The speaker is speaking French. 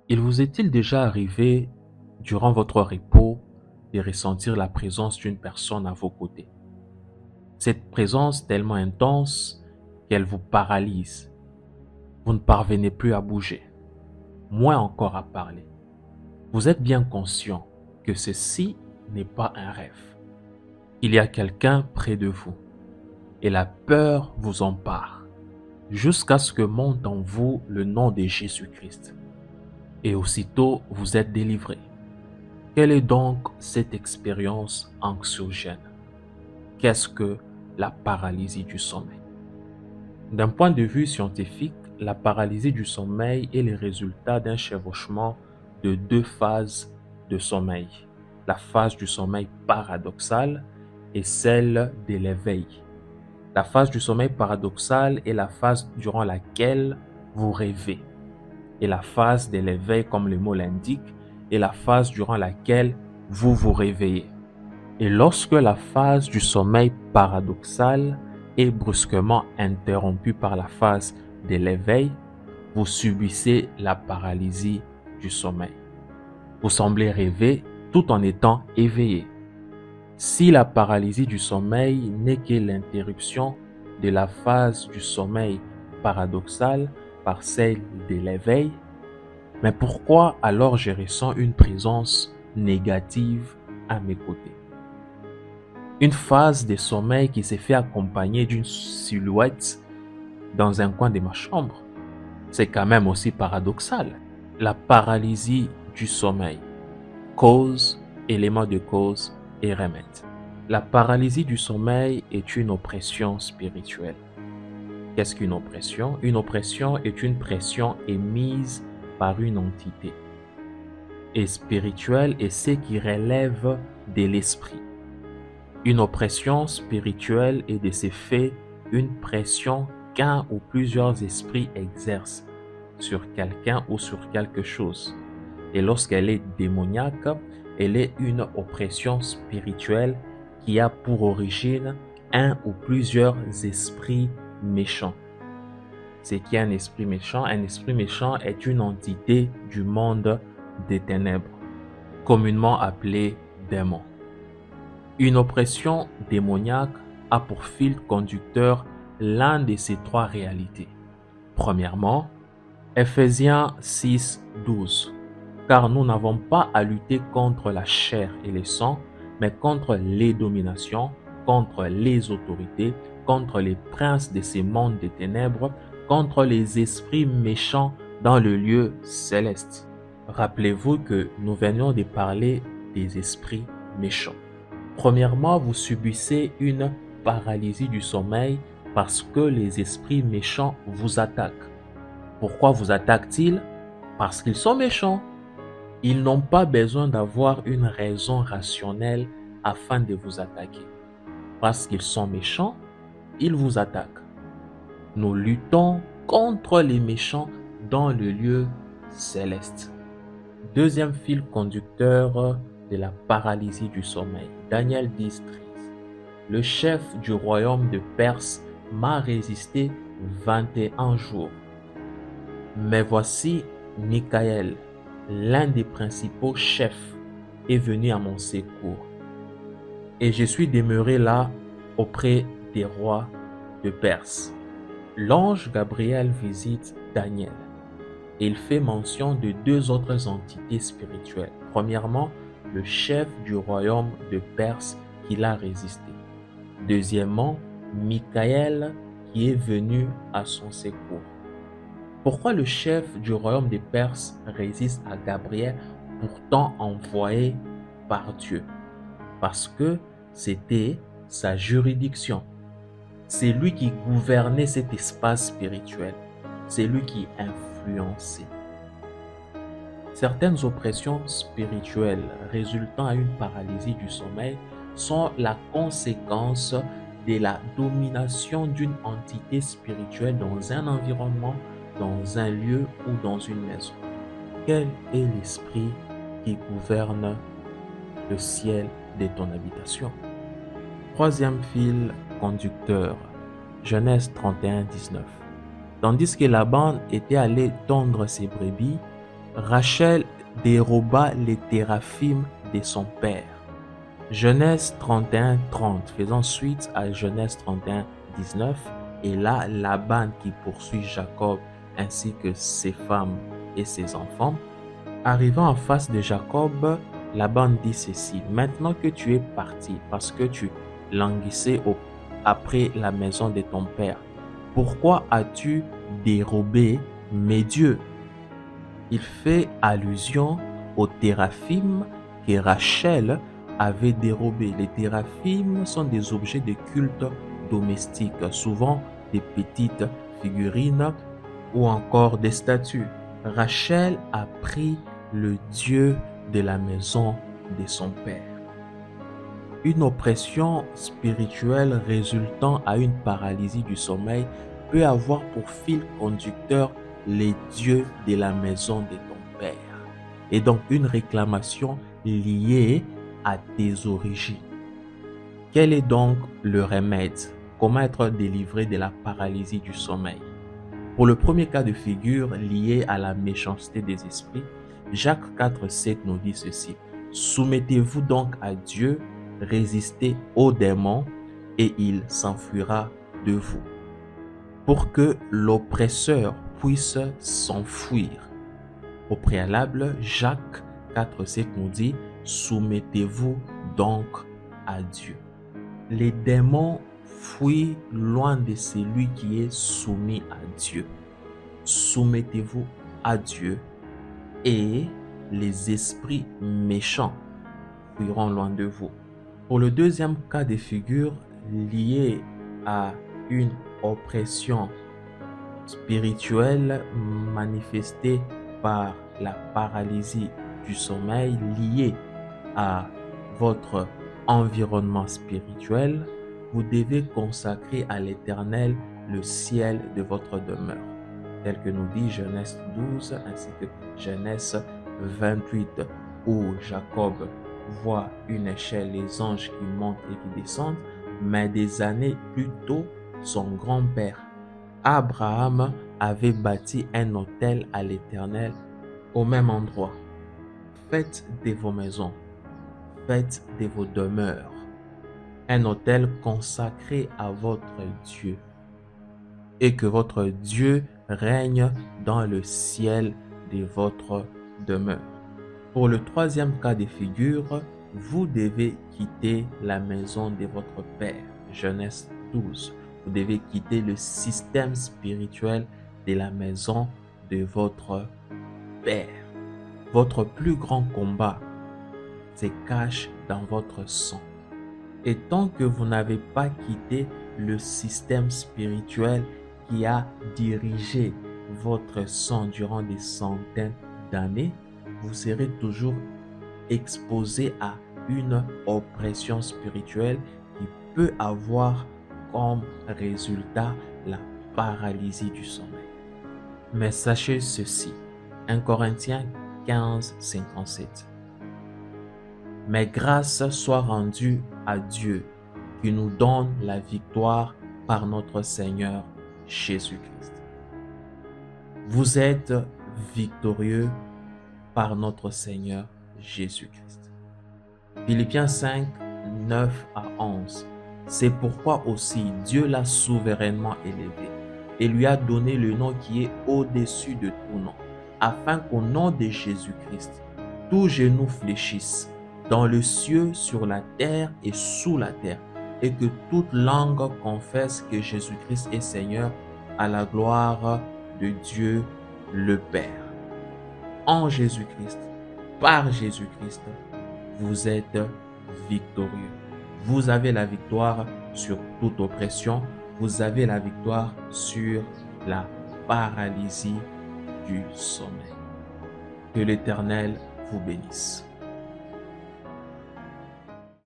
Il vous est-il déjà arrivé, durant votre repos, de ressentir la présence d'une personne à vos côtés? Cette présence tellement intense qu'elle vous paralyse. Vous ne parvenez plus à bouger, moins encore à parler. Vous êtes bien conscient que ceci n'est pas un rêve. Il y a quelqu'un près de vous et la peur vous empare jusqu'à ce que monte en vous le nom de Jésus-Christ. Et aussitôt, vous êtes délivré. Quelle est donc cette expérience anxiogène? Qu'est-ce que la paralysie du sommeil? D'un point de vue scientifique, la paralysie du sommeil est le résultat d'un chevauchement de deux phases de sommeil. La phase du sommeil paradoxal et celle de l'éveil. La phase du sommeil paradoxal est la phase durant laquelle vous rêvez. Et la phase de l'éveil, comme le mot l'indique, est la phase durant laquelle vous vous réveillez. Et lorsque la phase du sommeil paradoxal est brusquement interrompue par la phase de l'éveil, vous subissez la paralysie du sommeil. Vous semblez rêver tout en étant éveillé. Si la paralysie du sommeil n'est que l'interruption de la phase du sommeil paradoxal par celle de l'éveil, mais pourquoi alors je ressens une présence négative à mes côtés? Une phase de sommeil qui s'est fait accompagner d'une silhouette dans un coin de ma chambre. C'est quand même aussi paradoxal. La paralysie du sommeil. Cause, élément de cause et remède. La paralysie du sommeil est une oppression spirituelle. Qu'est-ce qu'une oppression? Une oppression est une pression émise par une entité. Et spirituelle est ce qui relève de l'esprit. Une oppression spirituelle est de ce fait une pression qu'un ou plusieurs esprits exercent sur quelqu'un ou sur quelque chose. Et lorsqu'elle est démoniaque, elle est une oppression spirituelle qui a pour origine un ou plusieurs esprits méchants. C'est qui un esprit méchant? Un esprit méchant est une entité du monde des ténèbres, communément appelée démon. Une oppression démoniaque a pour fil conducteur l'un de ces trois réalités. Premièrement, Ephésiens 6, 12. Car nous n'avons pas à lutter contre la chair et le sang, mais contre les dominations, contre les autorités, contre les princes de ces mondes des ténèbres, contre les esprits méchants dans le lieu céleste. Rappelez-vous que nous venions de parler des esprits méchants. Premièrement, vous subissez une paralysie du sommeil parce que les esprits méchants vous attaquent. Pourquoi vous attaquent-ils? Parce qu'ils sont méchants. Ils n'ont pas besoin d'avoir une raison rationnelle afin de vous attaquer. Parce qu'ils sont méchants, ils vous attaquent. Nous luttons contre les méchants dans le lieu céleste. Deuxième fil conducteur de la paralysie du sommeil. Daniel 10, 13. Le chef du royaume de Perse m'a résisté 21 jours. Mais voici Michael, l'un des principaux chefs, est venu à mon secours. Et je suis demeuré là auprès des rois de Perse. L'ange Gabriel visite Daniel. Et il fait mention de deux autres entités spirituelles. Premièrement, le chef du royaume de Perse qui l'a résisté. Deuxièmement, Michael qui est venu à son secours. Pourquoi le chef du royaume de Perse résiste à Gabriel, pourtant envoyé par Dieu? Parce que c'était sa juridiction. C'est lui qui gouvernait cet espace spirituel. C'est lui qui influençait. Certaines oppressions spirituelles résultant à une paralysie du sommeil sont la conséquence de la domination d'une entité spirituelle dans un environnement, dans un lieu ou dans une maison. Quel est l'esprit qui gouverne le ciel de ton habitation? Troisième fil conducteur, Genèse 31, 19. Tandis que Laban était allé tondre ses brebis, Rachel déroba les téraphimes de son père. Genèse 31:30, faisant suite à Genèse 31:19. Et là, Laban qui poursuit Jacob ainsi que ses femmes et ses enfants. Arrivant en face de Jacob, Laban dit ceci: maintenant que tu es parti parce que tu languissais après la maison de ton père, pourquoi as-tu dérobé mes dieux? Il fait allusion aux téraphimes que Rachel avait dérobés. Les téraphimes sont des objets de culte domestique, souvent des petites figurines ou encore des statues. Rachel a pris le Dieu de la maison de son père. Une oppression spirituelle résultant à une paralysie du sommeil peut avoir pour fil conducteur les dieux de la maison de ton père, et donc une réclamation liée à tes origines. Quel est donc le remède? Comment être délivré de la paralysie du sommeil? Pour le premier cas de figure lié à la méchanceté des esprits, Jacques 4:7 nous dit ceci: soumettez-vous donc à Dieu, résistez aux démons et il s'enfuira de vous. Pour que l'oppresseur puisse s'enfuir. Au préalable, Jacques 4:7 nous dit: soumettez-vous donc à Dieu. Les démons fuient loin de celui qui est soumis à Dieu. Soumettez-vous à Dieu et les esprits méchants fuiront loin de vous. Pour le deuxième cas de figure lié à une oppression spirituelle manifestée par la paralysie du sommeil liée à votre environnement spirituel, vous devez consacrer à l'Éternel le ciel de votre demeure, tel que nous dit Genèse 12 ainsi que Genèse 28, où Jacob voit une échelle, les anges qui montent et qui descendent, mais des années plus tôt, son grand-père Abraham avait bâti un autel à l'Éternel au même endroit. Faites de vos maisons, faites de vos demeures un autel consacré à votre Dieu, et que votre Dieu règne dans le ciel de votre demeure. Pour le troisième cas de figure, vous devez quitter la maison de votre père. Genèse 12. Vous devez quitter le système spirituel de la maison de votre père. Votre plus grand combat se cache dans votre sang. Et tant que vous n'avez pas quitté le système spirituel qui a dirigé votre sang durant des centaines d'années, vous serez toujours exposé à une oppression spirituelle qui peut avoir comme résultat la paralysie du sommeil. Mais sachez ceci, 1 Corinthiens 15:57. Mais grâce soit rendue à Dieu qui nous donne la victoire par notre Seigneur Jésus-Christ. Vous êtes victorieux par notre Seigneur Jésus-Christ. Philippiens 5:9-11. C'est pourquoi aussi Dieu l'a souverainement élevé et lui a donné le nom qui est au-dessus de tout nom, afin qu'au nom de Jésus-Christ, tout genou fléchisse, dans le ciel, sur la terre et sous la terre, et que toute langue confesse que Jésus-Christ est Seigneur, à la gloire de Dieu le Père. En Jésus-Christ, par Jésus-Christ, vous êtes victorieux. Vous avez la victoire sur toute oppression. Vous avez la victoire sur la paralysie du sommeil. Que l'Éternel vous bénisse.